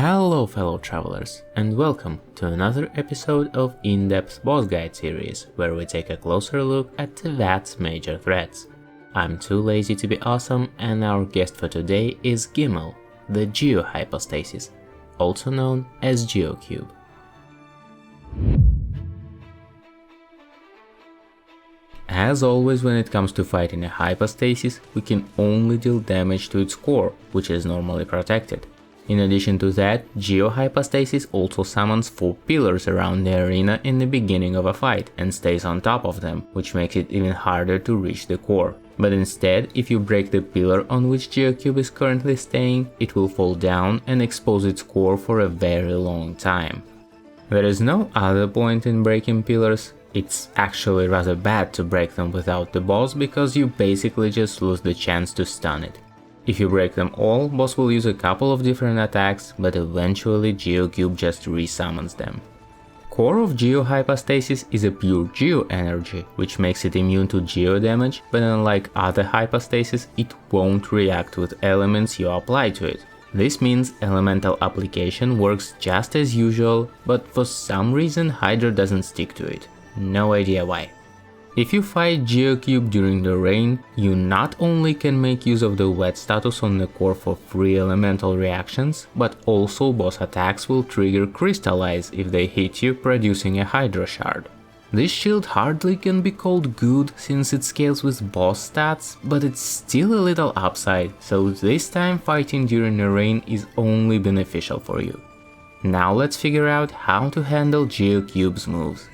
Hello fellow travelers, and welcome to another episode of In-Depth Boss Guide series, where we take a closer look at the VAT's major threats. I'm too lazy to be awesome, and our guest for today is Gimel, the Geo Hypostasis, also known as Geo Cube. As always, when it comes to fighting a hypostasis, we can only deal damage to its core, which is normally protected. In addition to that, Geo Hypostasis also summons 4 pillars around the arena in the beginning of a fight and stays on top of them, which makes it even harder to reach the core. But instead, if you break the pillar on which Geo Cube is currently staying, it will fall down and expose its core for a very long time. There is no other point in breaking pillars. It's actually rather bad to break them without the boss, because you basically just lose the chance to stun it. If you break them all, boss will use a couple of different attacks, but eventually Geo Cube just resummons them. Core of Geo Hypostasis is a pure Geo energy, which makes it immune to Geo damage, but unlike other hypostases, it won't react with elements you apply to it. This means elemental application works just as usual, but for some reason Hydra doesn't stick to it. No idea why. If you fight Geo Cube during the rain, you not only can make use of the wet status on the core for free elemental reactions, but also boss attacks will trigger crystallize if they hit you, producing a Hydra shard. This shield hardly can be called good since it scales with boss stats, but it's still a little upside, so this time fighting during the rain is only beneficial for you. Now let's figure out how to handle Geo Cube's moves.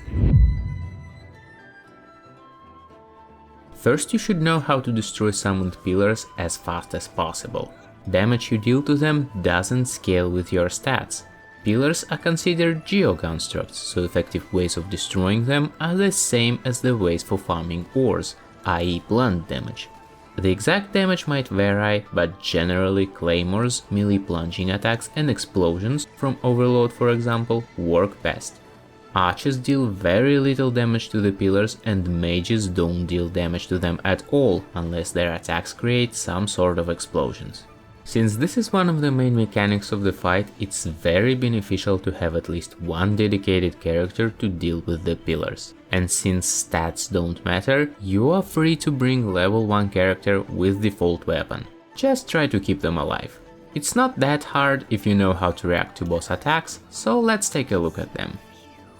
First, you should know how to destroy summoned pillars as fast as possible. Damage you deal to them doesn't scale with your stats. Pillars are considered geo constructs, so effective ways of destroying them are the same as the ways for farming ores, i.e. blunt damage. The exact damage might vary, but generally claymores, melee plunging attacks and explosions, from Overload for example, work best. Archers deal very little damage to the pillars, and mages don't deal damage to them at all unless their attacks create some sort of explosions. Since this is one of the main mechanics of the fight, it's very beneficial to have at least one dedicated character to deal with the pillars. And since stats don't matter, you are free to bring level 1 character with default weapon. Just try to keep them alive. It's not that hard if you know how to react to boss attacks, so let's take a look at them.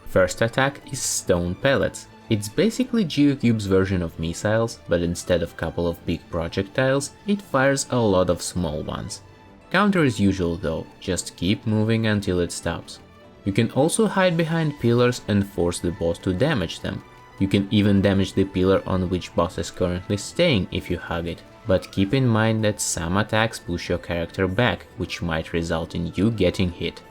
First attack is Stone Pellets. It's basically Geo Cube's version of missiles, but instead of couple of big projectiles, it fires a lot of small ones. Counter is usual though, just keep moving until it stops. You can also hide behind pillars and force the boss to damage them. You can even damage the pillar on which boss is currently staying if you hug it, but keep in mind that some attacks push your character back, which might result in you getting hit.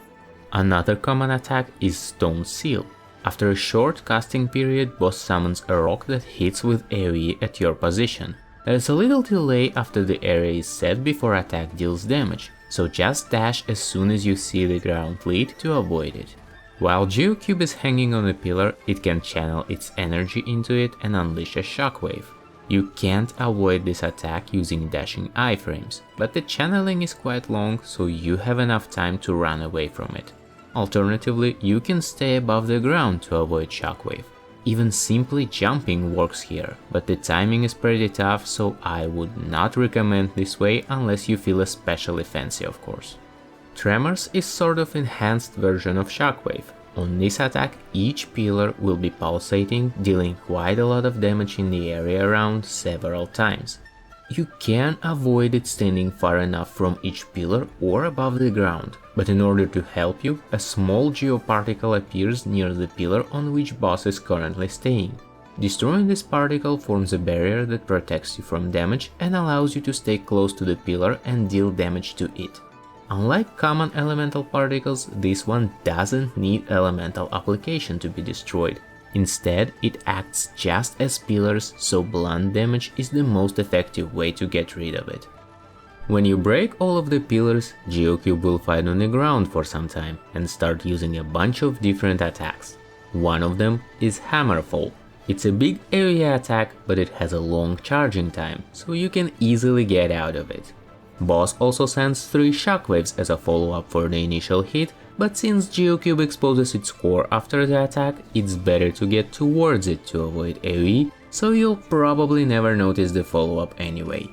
Another common attack is Stone Seal. After a short casting period, boss summons a rock that hits with AoE at your position. There's a little delay after the area is set before attack deals damage, so just dash as soon as you see the ground lead to avoid it. While Geo Cube is hanging on a pillar, it can channel its energy into it and unleash a shockwave. You can't avoid this attack using dashing iframes, but the channeling is quite long, so you have enough time to run away from it. Alternatively, you can stay above the ground to avoid shockwave. Even simply jumping works here, but the timing is pretty tough, so I would not recommend this way unless you feel especially fancy, of course. Tremors is sort of enhanced version of shockwave. On this attack, each pillar will be pulsating, dealing quite a lot of damage in the area around several times. You can avoid it standing far enough from each pillar or above the ground, but in order to help you, a small geoparticle appears near the pillar on which boss is currently staying. Destroying this particle forms a barrier that protects you from damage and allows you to stay close to the pillar and deal damage to it. Unlike common elemental particles, this one doesn't need elemental application to be destroyed. Instead, it acts just as pillars, so blunt damage is the most effective way to get rid of it. When you break all of the pillars, Geo Cube will fight on the ground for some time and start using a bunch of different attacks. One of them is Hammerfall. It's a big area attack, but it has a long charging time, so you can easily get out of it. Boss also sends 3 shockwaves as a follow-up for the initial hit, but since Geo Cube exposes its core after the attack, it's better to get towards it to avoid AoE, so you'll probably never notice the follow-up anyway.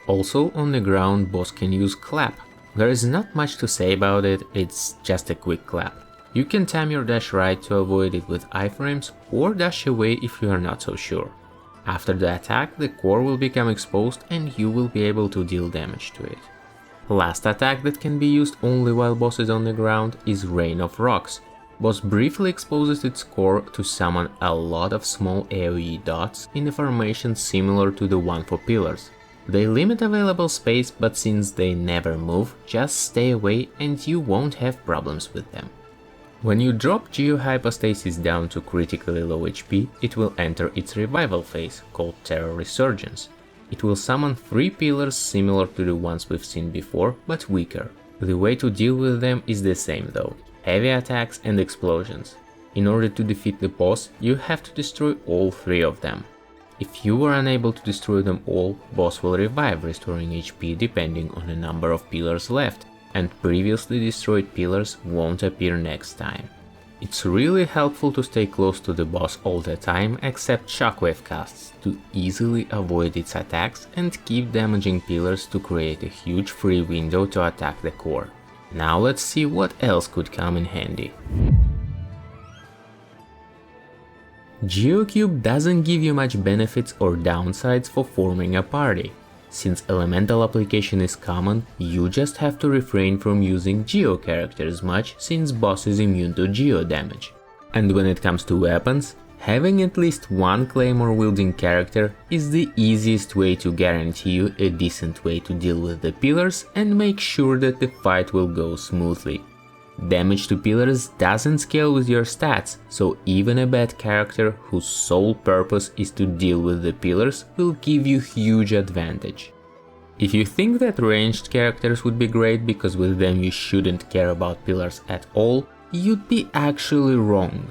Also on the ground, boss can use clap. There is not much to say about it, it's just a quick clap. You can time your dash right to avoid it with iframes or dash away if you are not so sure. After the attack, the core will become exposed and you will be able to deal damage to it. Last attack that can be used only while boss is on the ground is Rain of Rocks. Boss briefly exposes its core to summon a lot of small AoE dots in a formation similar to the one for pillars. They limit available space, but since they never move, just stay away and you won't have problems with them. When you drop Geo Hypostasis down to critically low HP, it will enter its revival phase, called Terror Resurgence. It will summon 3 pillars similar to the ones we've seen before, but weaker. The way to deal with them is the same though: heavy attacks and explosions. In order to defeat the boss, you have to destroy all 3 of them. If you are unable to destroy them all, boss will revive, restoring HP depending on the number of pillars left, and previously destroyed pillars won't appear next time. It's really helpful to stay close to the boss all the time except shockwave casts to easily avoid its attacks and keep damaging pillars to create a huge free window to attack the core. Now let's see what else could come in handy. Geo Cube doesn't give you much benefits or downsides for forming a party. Since elemental application is common, you just have to refrain from using Geo characters much since boss is immune to Geo damage. And when it comes to weapons, having at least one claymore wielding character is the easiest way to guarantee you a decent way to deal with the pillars and make sure that the fight will go smoothly. Damage to pillars doesn't scale with your stats, so even a bad character whose sole purpose is to deal with the pillars will give you huge advantage. If you think that ranged characters would be great because with them you shouldn't care about pillars at all, you'd be actually wrong.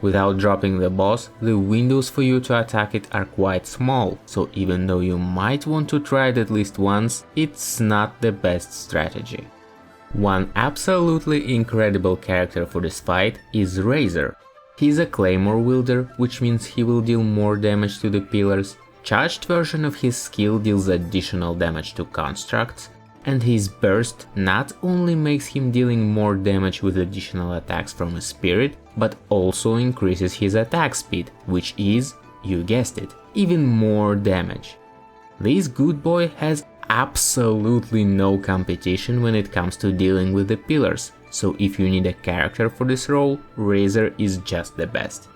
Without dropping the boss, the windows for you to attack it are quite small, so even though you might want to try it at least once, it's not the best strategy. One absolutely incredible character for this fight is Razor. He's a claymore wielder, which means he will deal more damage to the pillars. Charged version of his skill deals additional damage to constructs, and his burst not only makes him dealing more damage with additional attacks from a spirit, but also increases his attack speed, which is, you guessed it, even more damage. This good boy has absolutely no competition when it comes to dealing with the pillars, so if you need a character for this role, Razor is just the best.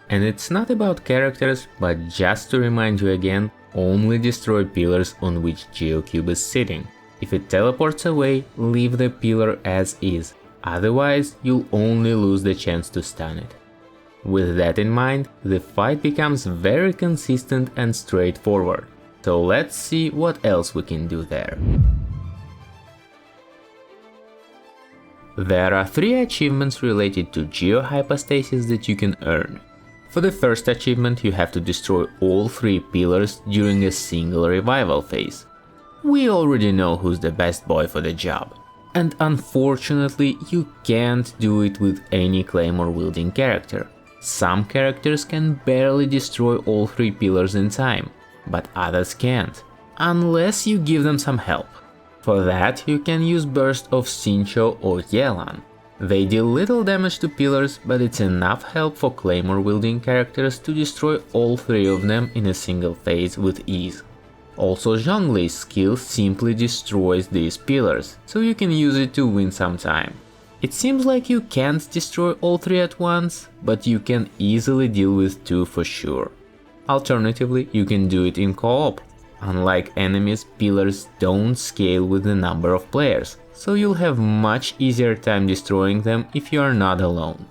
And it's not about characters, but just to remind you again, only destroy pillars on which Geo Cube is sitting. If it teleports away, leave the pillar as is, otherwise you'll only lose the chance to stun it. With that in mind, the fight becomes very consistent and straightforward. So let's see what else we can do there. There are 3 achievements related to Geo Hypostasis that you can earn. For the first achievement, you have to destroy all 3 pillars during a single revival phase. We already know who's the best boy for the job. And unfortunately, you can't do it with any claymore wielding character. Some characters can barely destroy all 3 pillars in time, but others can't, unless you give them some help. For that, you can use Burst of Sincho or Yelan. They deal little damage to pillars, but it's enough help for claymore wielding characters to destroy all 3 of them in a single phase with ease. Also, Zhongli's skill simply destroys these pillars, so you can use it to win some time. It seems like you can't destroy all 3 at once, but you can easily deal with 2 for sure. Alternatively, you can do it in co-op. Unlike enemies, pillars don't scale with the number of players, so you'll have much easier time destroying them if you are not alone.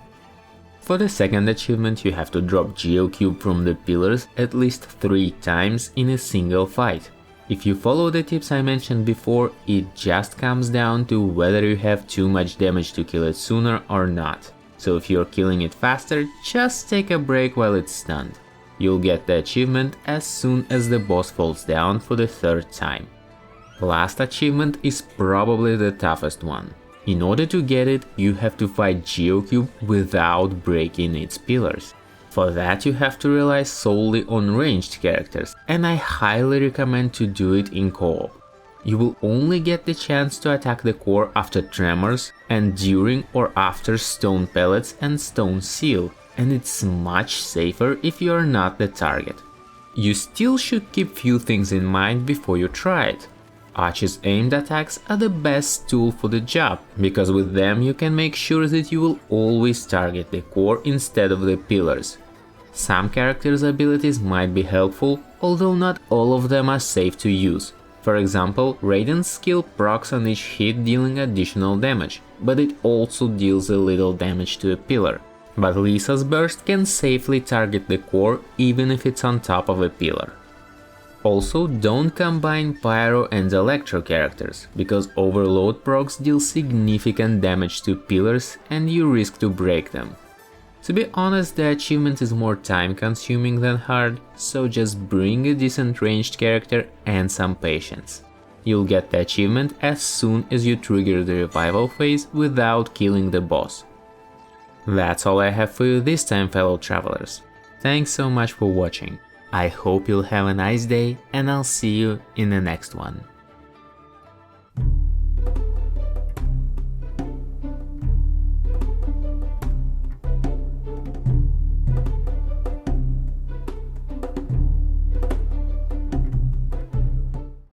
For the second achievement, you have to drop Geo Cube from the pillars at least 3 times in a single fight. If you follow the tips I mentioned before, it just comes down to whether you have too much damage to kill it sooner or not. So if you're killing it faster, just take a break while it's stunned. You'll get the achievement as soon as the boss falls down for the 3rd time. Last achievement is probably the toughest one. In order to get it, you have to fight Geo Cube without breaking its pillars. For that you have to rely solely on ranged characters, and I highly recommend to do it in co-op. You will only get the chance to attack the core after Tremors and during or after Stone Pellets and Stone Seal, and it's much safer if you are not the target. You still should keep few things in mind before you try it. Archer's aimed attacks are the best tool for the job, because with them you can make sure that you will always target the core instead of the pillars. Some characters' abilities might be helpful, although not all of them are safe to use. For example, Raiden's skill procs on each hit dealing additional damage, but it also deals a little damage to a pillar. But Lisa's burst can safely target the core even if it's on top of a pillar. Also, don't combine Pyro and Electro characters, because Overload procs deal significant damage to pillars and you risk to break them. To be honest, the achievement is more time consuming than hard, so just bring a decent ranged character and some patience. You'll get the achievement as soon as you trigger the revival phase without killing the boss. That's all I have for you this time, fellow travelers. Thanks so much for watching. I hope you'll have a nice day, and I'll see you in the next one.